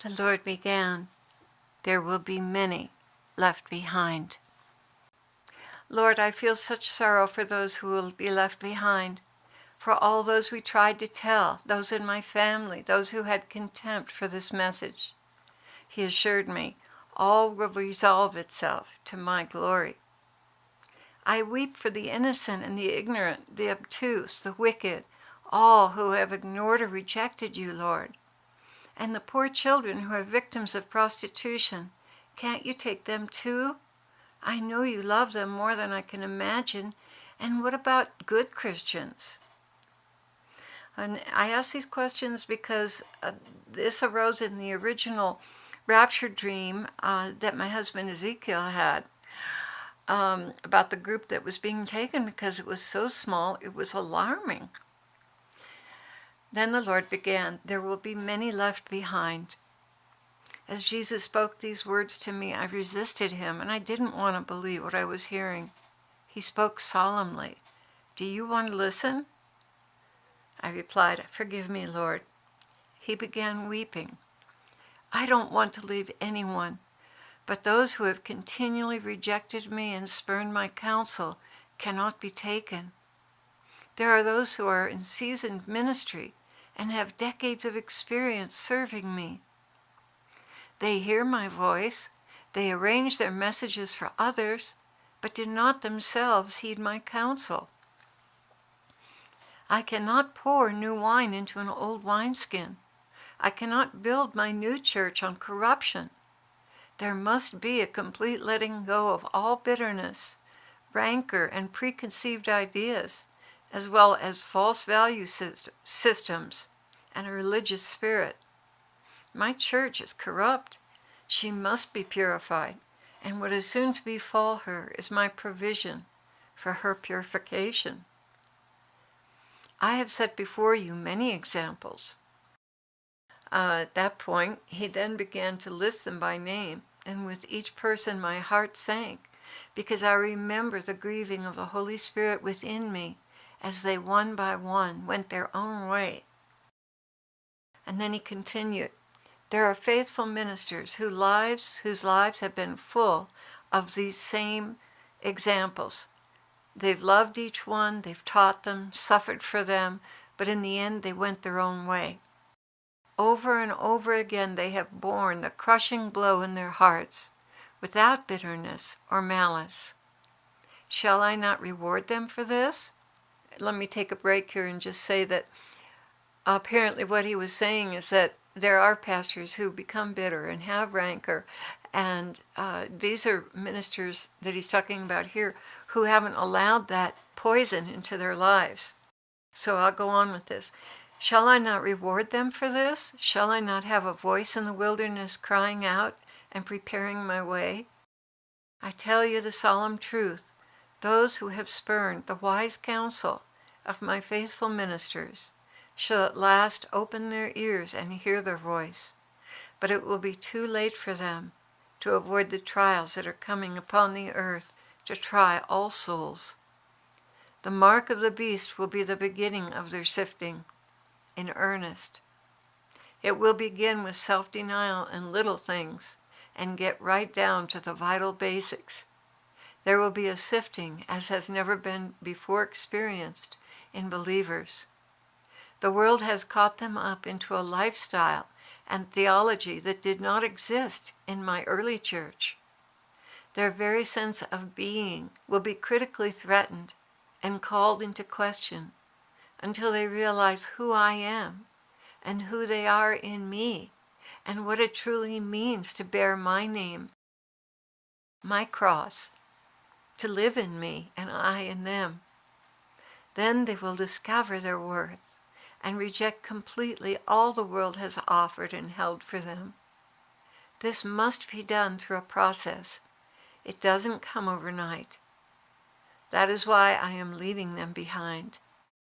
The Lord began, there will be many left behind. Lord, I feel such sorrow for those who will be left behind, for all those we tried to tell, those in my family, those who had contempt for this message. He assured me, all will resolve itself to my glory. I weep for the innocent and the ignorant, the obtuse, the wicked, all who have ignored or rejected you, Lord. And the poor children who are victims of prostitution, can't you take them too? I know you love them more than I can imagine. And what about good Christians? And I ask these questions because this arose in the original rapture dream that my husband Ezekiel had about the group that was being taken because it was so small, it was alarming. Then the Lord began, there will be many left behind. As Jesus spoke these words to me, I resisted him, and I didn't want to believe what I was hearing. He spoke solemnly, do you want to listen? I replied, forgive me, Lord. He began weeping. I don't want to leave anyone, but those who have continually rejected me and spurned my counsel cannot be taken. There are those who are in seasoned ministry and have decades of experience serving me. They hear my voice, they arrange their messages for others, but do not themselves heed my counsel. I cannot pour new wine into an old wineskin. I cannot build my new church on corruption. There must be a complete letting go of all bitterness, rancor, and preconceived ideas, as well as false value systems and a religious spirit. My church is corrupt. She must be purified, and what is soon to befall her is my provision for her purification. I have set before you many examples. At that point, he then began to list them by name, and with each person my heart sank, because I remember the grieving of the Holy Spirit within me as they one by one went their own way. And then he continued, there are faithful ministers whose lives have been full of these same examples. They've loved each one, they've taught them, suffered for them, but in the end they went their own way. Over and over again they have borne the crushing blow in their hearts, without bitterness or malice. Shall I not reward them for this? Let me take a break here and just say that apparently what he was saying is that there are pastors who become bitter and have rancor, and these are ministers that he's talking about here who haven't allowed that poison into their lives. So I'll go on with this. Shall I not reward them for this? Shall I not have a voice in the wilderness crying out and preparing my way? I tell you the solemn truth. Those who have spurned the wise counsel of my faithful ministers shall at last open their ears and hear their voice. But it will be too late for them to avoid the trials that are coming upon the earth to try all souls. The mark of the beast will be the beginning of their sifting in earnest. It will begin with self-denial and little things and get right down to the vital basics. There will be a sifting as has never been before experienced in believers. The world has caught them up into a lifestyle and theology that did not exist in my early church. Their very sense of being will be critically threatened and called into question until they realize who I am and who they are in me and what it truly means to bear my name, my cross, to live in me and I in them. Then they will discover their worth and reject completely all the world has offered and held for them. This must be done through a process. It doesn't come overnight. That is why I am leaving them behind.